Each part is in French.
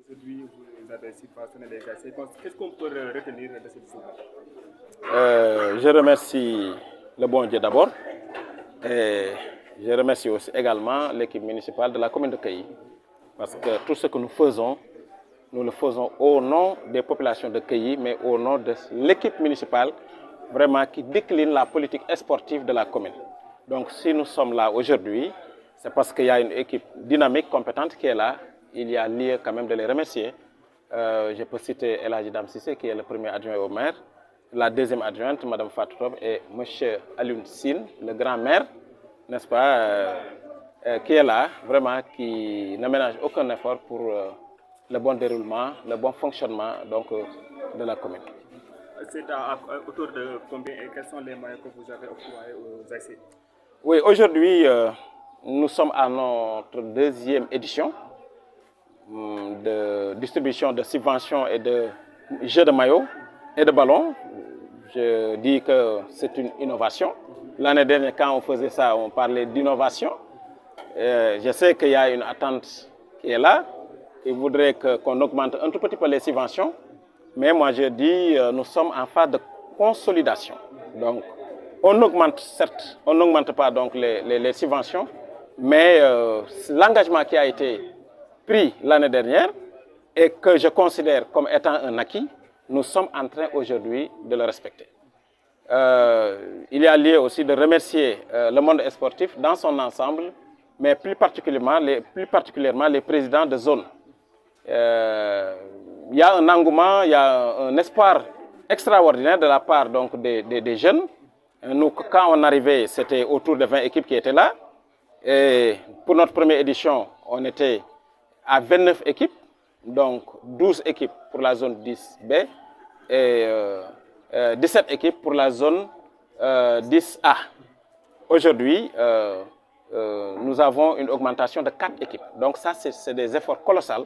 Aujourd'hui, vous avez subventionné les ASC. Qu'est-ce qu'on peut retenir de cette histoire? Je remercie le bon Dieu d'abord et je remercie aussi également l'équipe municipale de la commune de Kayi parce que tout ce que nous le faisons au nom des populations de Kayi, mais au nom de l'équipe municipale vraiment qui décline la politique sportive de la commune. Donc si nous sommes là aujourd'hui, c'est parce qu'il y a une équipe dynamique, compétente qui est là. Il y a lieu quand même de les remercier. Je peux citer El Hadji Dam Sissé qui est le premier adjoint au maire, la deuxième adjointe, Mme Fatou Top, et M. Alioune Sine, le grand maire, n'est-ce pas, qui est là, vraiment, qui ne ménage aucun effort pour le bon déroulement, le bon fonctionnement donc, de la commune. C'est autour de combien et quels sont les moyens que vous avez octroyés aux ASC? Oui, aujourd'hui, nous sommes à notre deuxième édition de distribution de subventions et de jeux de maillots et de ballons. Je dis que c'est une innovation. L'année dernière, quand on faisait ça, on parlait d'innovation. Je sais qu'il y a une attente qui est là, qui voudrait qu'on augmente un tout petit peu les subventions. Mais moi, je dis nous sommes en phase de consolidation. Donc, on augmente, certes, on n'augmente pas donc les subventions, mais l'engagement qui a été pris l'année dernière et que je considère comme étant un acquis, nous sommes en train aujourd'hui de le respecter. Il y a lieu aussi de remercier le monde sportif dans son ensemble, mais plus particulièrement les présidents de zone. Il y a un engouement, il y a un espoir extraordinaire de la part donc, des jeunes. Nous, quand on arrivait, c'était autour de 20 équipes qui étaient là. Et pour notre première édition, on était à 29 équipes, donc 12 équipes pour la zone 10B et 17 équipes pour la zone 10A. Aujourd'hui, nous avons une augmentation de 4 équipes. Donc ça, c'est des efforts colossaux,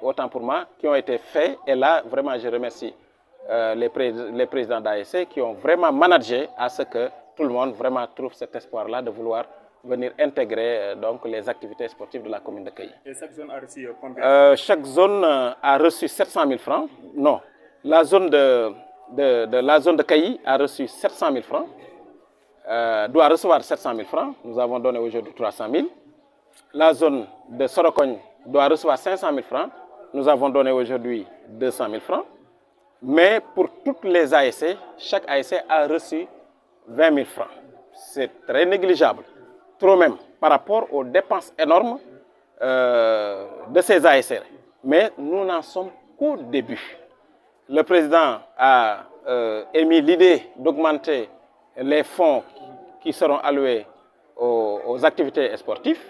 autant pour moi, qui ont été faits. Et là, vraiment, je remercie les présidents d'ASC qui ont vraiment managé à ce que tout le monde vraiment trouve cet espoir-là de vouloir venir intégrer donc, les activités sportives de la commune de Kayi. Et chaque zone a reçu combien? Chaque zone a reçu 700 000 francs. Non, la zone de Kayi a reçu 700 000 francs. Doit recevoir 700 000 francs. Nous avons donné aujourd'hui 300 000. La zone de Sorokogne doit recevoir 500 000 francs. Nous avons donné aujourd'hui 200 000 francs. Mais pour toutes les ASC, chaque ASC a reçu 20 000 francs. C'est très négligeable, trop même, par rapport aux dépenses énormes de ces ASC. Mais nous n'en sommes qu'au début. Le président a émis l'idée d'augmenter les fonds qui seront alloués aux activités sportives,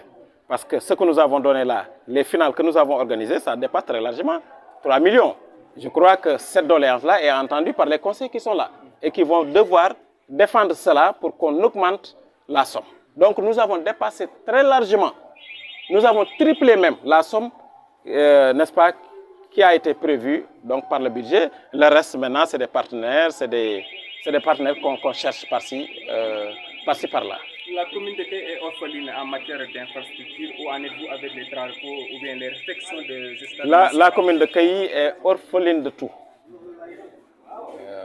parce que ce que nous avons donné là, les finales que nous avons organisées, ça dépasse très largement 3 millions. Je crois que cette doléance-là est entendue par les conseils qui sont là et qui vont devoir défendre cela pour qu'on augmente la somme. Donc nous avons dépassé très largement, nous avons triplé même la somme, n'est-ce pas, qui a été prévue donc, par le budget. Le reste maintenant, c'est des partenaires, c'est des partenaires qu'on cherche par-ci, par-là. La commune de Kayi est orpheline en matière d'infrastructure. Où en êtes-vous avec les travaux ou bien les réflexions de gestion? La commune de Kayi est orpheline de tout.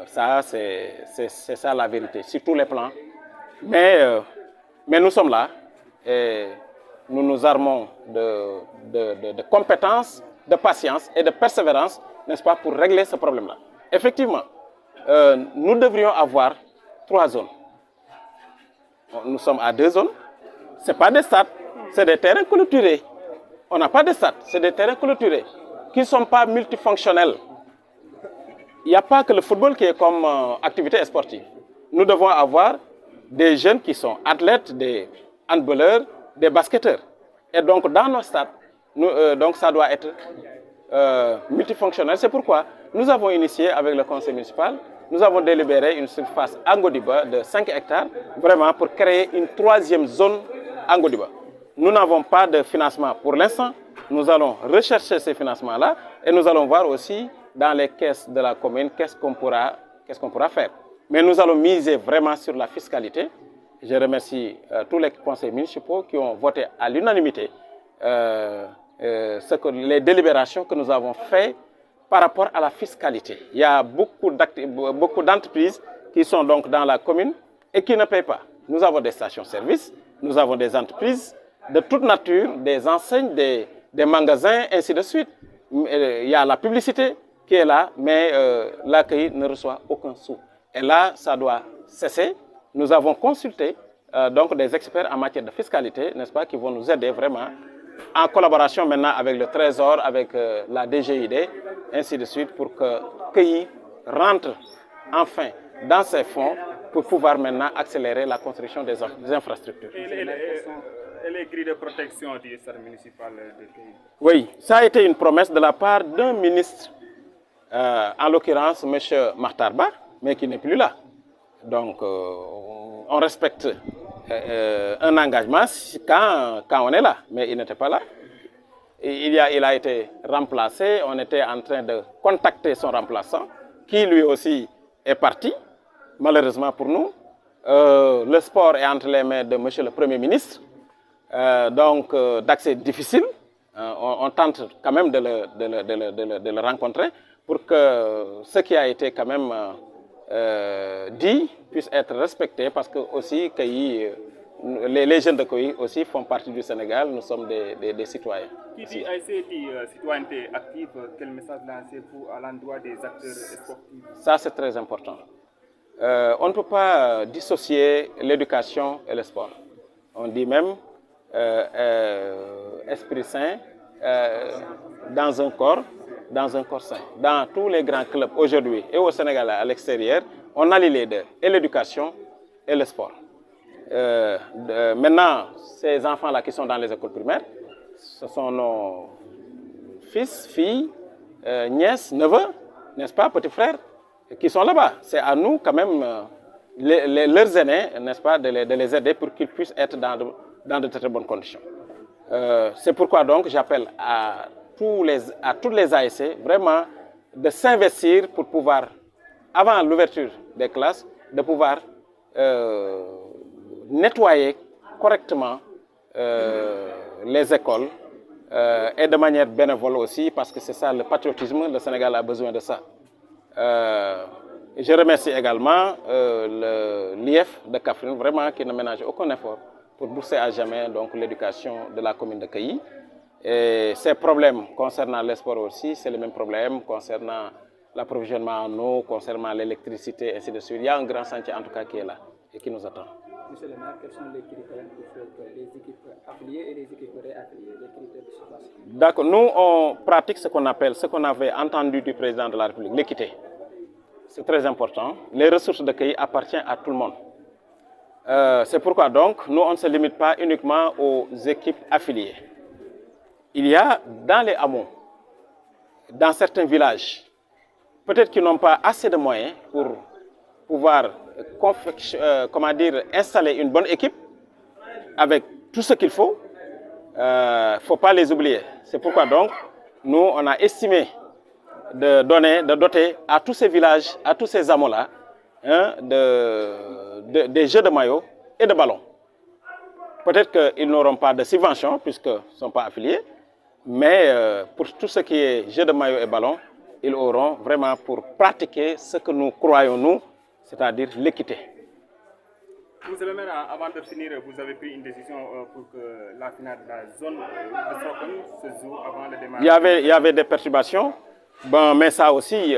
Ça, c'est ça la vérité, sur tous les plans. Mais nous sommes là et nous nous armons de compétences, de patience et de persévérance, n'est-ce pas, pour régler ce problème-là. Effectivement, nous devrions avoir 3 zones. Nous sommes à 2 zones. Ce n'est pas des stades, c'est des terrains clôturés. On n'a pas de stades, c'est des terrains clôturés qui ne sont pas multifonctionnels. Il n'y a pas que le football qui est comme activité sportive. Nous devons avoir des jeunes qui sont athlètes, des handballeurs, des basketteurs. Et donc, dans nos stades, donc ça doit être multifonctionnel. C'est pourquoi nous avons initié avec le conseil municipal, nous avons délibéré une surface à Ngodiba de 5 hectares, vraiment pour créer une 3e zone à Ngodiba. Nous n'avons pas de financement pour l'instant. Nous allons rechercher ces financements-là et nous allons voir aussi dans les caisses de la commune qu'est-ce qu'on pourra faire. Mais nous allons miser vraiment sur la fiscalité. Je remercie tous les conseils municipaux qui ont voté à l'unanimité les délibérations que nous avons faites par rapport à la fiscalité. Il y a beaucoup d'entreprises qui sont donc dans la commune et qui ne payent pas. Nous avons des stations-service, nous avons des entreprises de toute nature, des enseignes, des magasins, ainsi de suite. Il y a la publicité qui est là, mais l'accueil ne reçoit aucun sou. Et là, ça doit cesser. Nous avons consulté donc des experts en matière de fiscalité, n'est-ce pas, qui vont nous aider vraiment, en collaboration maintenant avec le Trésor, avec la DGID, ainsi de suite, pour que CAI rentre enfin dans ses fonds pour pouvoir maintenant accélérer la construction des infrastructures. Et les grilles de protection du stade municipal de CAI? Oui, ça a été une promesse de la part d'un ministre, en l'occurrence M. Makhtar, mais qui n'est plus là. Donc, on respecte un engagement quand on est là, mais il n'était pas là. Il a été remplacé, on était en train de contacter son remplaçant, qui lui aussi est parti, malheureusement pour nous. Le sport est entre les mains de M. le Premier ministre, donc d'accès difficile. On tente quand même de le rencontrer pour que ce qui a été quand même dit puisse être respecté, parce que aussi les jeunes de CAI aussi font partie du Sénégal, nous sommes des citoyens. Qui dit ASC dit citoyenneté active, quel message lancer à l'endroit des acteurs sportifs? Ça, c'est très important. On ne peut pas dissocier l'éducation et le sport. On dit même esprit sain dans un corps sain. Dans tous les grands clubs aujourd'hui et au Sénégal à l'extérieur, on allie les deux, et l'éducation et le sport. Maintenant, ces enfants-là qui sont dans les écoles primaires, ce sont nos fils, filles, nièces, neveux, n'est-ce pas, petits frères, qui sont là-bas. C'est à nous quand même, leurs aînés, n'est-ce pas, de les aider pour qu'ils puissent être dans de très bonnes conditions. C'est pourquoi donc j'appelle à toutes les ASC vraiment de s'investir pour pouvoir, avant l'ouverture des classes, de pouvoir nettoyer correctement les écoles et de manière bénévole aussi, parce que c'est ça le patriotisme, le Sénégal a besoin de ça. Je remercie également l'IF de Kaffrine, vraiment qui ne ménage aucun effort pour bourser à jamais l'éducation de la commune de CAI. Et ces problèmes concernant les sports aussi, c'est le même problème concernant l'approvisionnement en eau, concernant l'électricité, ainsi de suite. Il y a un grand chantier en tout cas qui est là et qui nous attend. Monsieur le maire, quels sont les critères pour faire que les équipes affiliées et les équipes réaffiliées, les critères de situation? D'accord, nous on pratique ce qu'on appelle, ce qu'on avait entendu du président de la République, l'équité. C'est très important. Les ressources de CAI appartiennent à tout le monde. C'est pourquoi donc, nous on ne se limite pas uniquement aux équipes affiliées. Il y a dans les hameaux, dans certains villages, peut-être qu'ils n'ont pas assez de moyens pour pouvoir installer une bonne équipe avec tout ce qu'il faut. Il ne faut pas les oublier. C'est pourquoi donc, nous, on a estimé de doter à tous ces villages, à tous ces hameaux-là, des jeux de maillots et de ballons. Peut-être qu'ils n'auront pas de subvention puisqu'ils ne sont pas affiliés, mais pour tout ce qui est jeux de maillots et ballons, ils auront vraiment pour pratiquer ce que nous croyons nous, c'est-à-dire l'équité. Monsieur le maire, avant de finir, vous avez pris une décision pour que la finale de la zone de Sokone se joue avant le démarrage. Il y avait des perturbations, bon, mais ça aussi,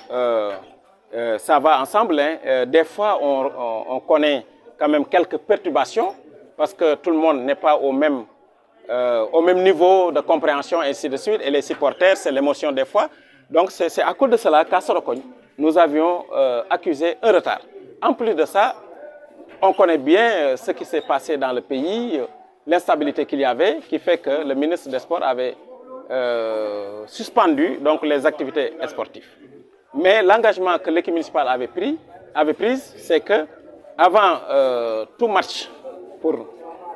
ça va ensemble. Hein. Des fois, on connaît quand même quelques perturbations parce que tout le monde n'est pas au même niveau de compréhension, et ainsi de suite. Et les supporters, c'est l'émotion des fois. Donc, c'est à cause de cela qu'à Sokone, nous avions accusé un retard. En plus de ça, on connaît bien ce qui s'est passé dans le pays, l'instabilité qu'il y avait, qui fait que le ministre des Sports avait suspendu donc, les activités sportives. Mais l'engagement que l'équipe municipale avait pris, c'est que avant tout match pour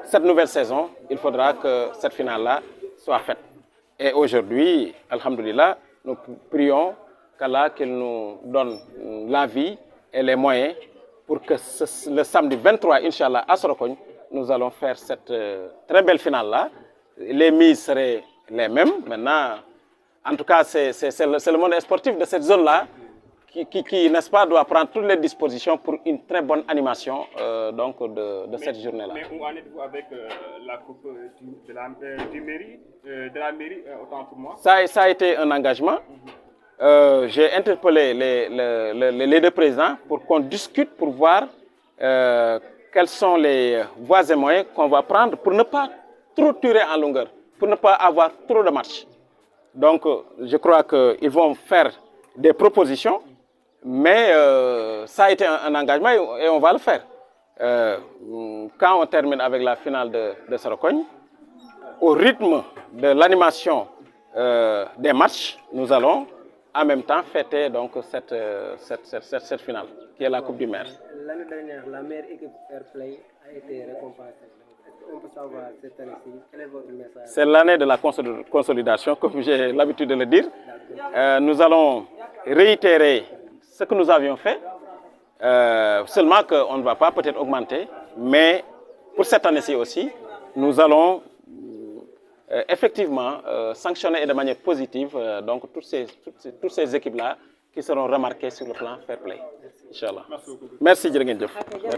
cette nouvelle saison, il faudra que cette finale-là soit faite. Et aujourd'hui, alhamdoulilah, nous prions qu'Allah qu'il nous donne la vie et les moyens pour que le samedi 23, Inch'Allah, à Sokone, nous allons faire cette très belle finale-là. Les mises seraient les mêmes. Maintenant, en tout cas, c'est le monde sportif de cette zone-là qui n'est-ce pas, doit prendre toutes les dispositions pour une très bonne animation donc de cette journée-là. Mais où en êtes-vous avec la coupe de la mairie, autant pour moi? Ça a été un engagement. J'ai interpellé les deux présidents pour qu'on discute, pour voir quels sont les voies et moyens qu'on va prendre pour ne pas trop tirer en longueur, pour ne pas avoir trop de matchs. Donc, je crois qu'ils vont faire des propositions, mais ça a été un engagement et on va le faire. Quand on termine avec la finale de Sorokogne, au rythme de l'animation des matchs, nous allons en même temps fêter donc cette finale, qui est la Coupe du Maire. L'année dernière, la meilleure équipe Fair Play a été récompensée. On peut savoir cette année-ci, quel est votre message? C'est l'année de la consolidation, comme j'ai l'habitude de le dire. Nous allons réitérer ce que nous avions fait, seulement qu'on ne va pas peut-être augmenter, mais pour cette année-ci aussi, nous allons effectivement sanctionner et de manière positive donc toutes ces équipes-là qui seront remarquées sur le plan Fair Play. Inch'Allah. Merci.